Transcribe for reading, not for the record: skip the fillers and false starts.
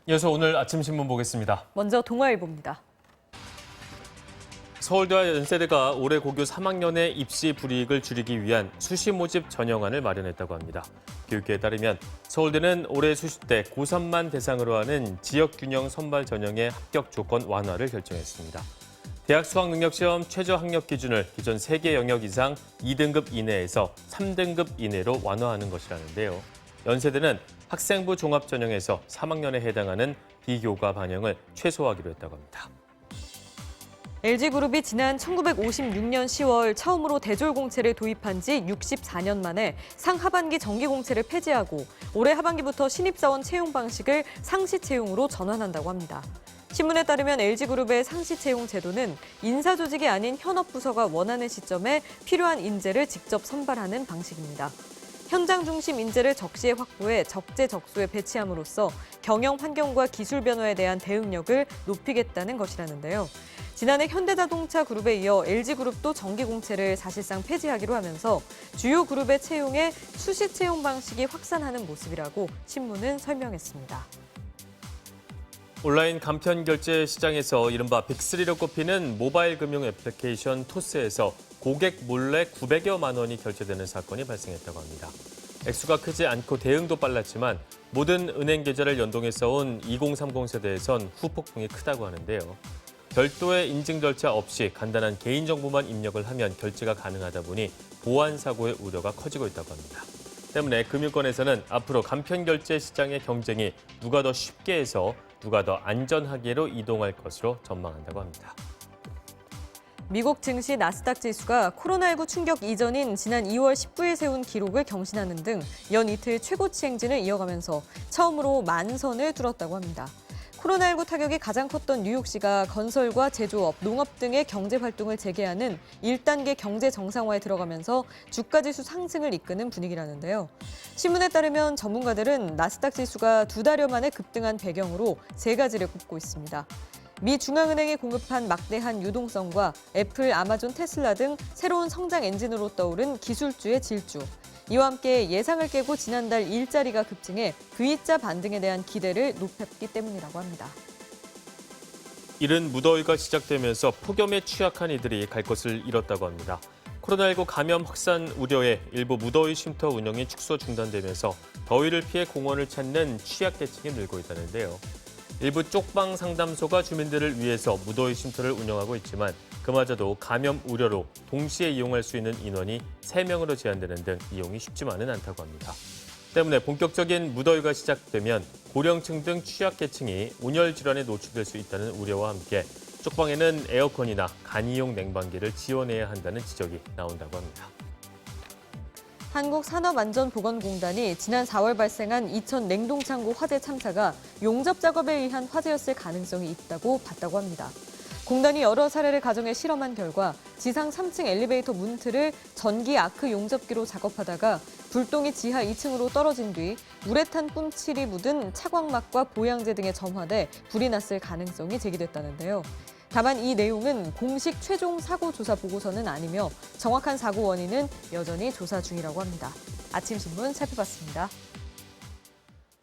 이어서 오늘 아침 신문 보겠습니다. 먼저 동아일보입니다. 서울대와 연세대가 올해 고교 3학년의 입시 불이익을 줄이기 위한 수시 모집 전형안을 마련했다고 합니다. 교육계에 따르면 서울대는 올해 수시때 고3만 대상으로 하는 지역균형 선발 전형의 합격 조건 완화를 결정했습니다. 대학 수학능력시험 최저 학력 기준을 기존 3개 영역 이상 2등급 이내에서 3등급 이내로 완화하는 것이라는데요. 연세대는 학생부 종합 전형에서 3학년에 해당하는 비교과 반영을 최소화하기로 했다고 합니다. LG그룹이 지난 1956년 10월 처음으로 대졸공채를 도입한 지 64년 만에 상하반기 정기공채를 폐지하고 올해 하반기부터 신입사원 채용 방식을 상시채용으로 전환한다고 합니다. 신문에 따르면 LG그룹의 상시채용 제도는 인사조직이 아닌 현업부서가 원하는 시점에 필요한 인재를 직접 선발하는 방식입니다. 현장 중심 인재를 적시에 확보해 적재적소에 배치함으로써 경영 환경과 기술 변화에 대한 대응력을 높이겠다는 것이라는데요. 지난해 현대자동차 그룹에 이어 LG그룹도 정기공채를 사실상 폐지하기로 하면서 주요 그룹의 채용에 수시 채용 방식이 확산하는 모습이라고 신문은 설명했습니다. 온라인 간편 결제 시장에서 이른바 빅3로 꼽히는 모바일 금융 애플리케이션 토스에서 고객 몰래 900여만 원이 결제되는 사건이 발생했다고 합니다. 액수가 크지 않고 대응도 빨랐지만 모든 은행 계좌를 연동해 온 2030 세대에선 후폭풍이 크다고 하는데요. 별도의 인증 절차 없이 간단한 개인정보만 입력을 하면 결제가 가능하다 보니 보안 사고의 우려가 커지고 있다고 합니다. 때문에 금융권에서는 앞으로 간편 결제 시장의 경쟁이 누가 더 쉽게 해서 누가 더 안전하게로 이동할 것으로 전망한다고 합니다. 미국 증시 나스닥 지수가 코로나19 충격 이전인 지난 2월 19일 세운 기록을 경신하는 등 연 이틀 최고치 행진을 이어가면서 처음으로 만선을 뚫었다고 합니다. 코로나19 타격이 가장 컸던 뉴욕시가 건설과 제조업, 농업 등의 경제 활동을 재개하는 1단계 경제 정상화에 들어가면서 주가지수 상승을 이끄는 분위기라는데요. 신문에 따르면 전문가들은 나스닥 지수가 2달여 만에 급등한 배경으로 3가지를 꼽고 있습니다. 미 중앙은행이 공급한 막대한 유동성과 애플, 아마존, 테슬라 등 새로운 성장 엔진으로 떠오른 기술주의 질주. 이와 함께 예상을 깨고 지난달 일자리가 급증해 V자 반등에 대한 기대를 높였기 때문이라고 합니다. 이른 무더위가 시작되면서 폭염에 취약한 이들이 갈 곳을 잃었다고 합니다. 코로나19 감염 확산 우려에 일부 무더위 쉼터 운영이 축소 중단되면서 더위를 피해 공원을 찾는 취약계층이 늘고 있다는데요. 일부 쪽방 상담소가 주민들을 위해서 무더위 쉼터를 운영하고 있지만 그마저도 감염 우려로 동시에 이용할 수 있는 인원이 3명으로 제한되는 등 이용이 쉽지만은 않다고 합니다. 때문에 본격적인 무더위가 시작되면 고령층 등 취약계층이 온열 질환에 노출될 수 있다는 우려와 함께 쪽방에는 에어컨이나 간이용 냉방기를 지원해야 한다는 지적이 나온다고 합니다. 한국산업안전보건공단이 지난 4월 발생한 이천 냉동창고 화재 참사가 용접 작업에 의한 화재였을 가능성이 있다고 봤다고 합니다. 공단이 여러 사례를 가정해 실험한 결과 지상 3층 엘리베이터 문틀을 전기 아크 용접기로 작업하다가 불똥이 지하 2층으로 떨어진 뒤 우레탄 뿜칠이 묻은 차광막과 보양제 등에 점화돼 불이 났을 가능성이 제기됐다는데요. 다만 이 내용은 공식 최종 사고 조사 보고서는 아니며 정확한 사고 원인은 여전히 조사 중이라고 합니다. 아침 신문 살펴봤습니다.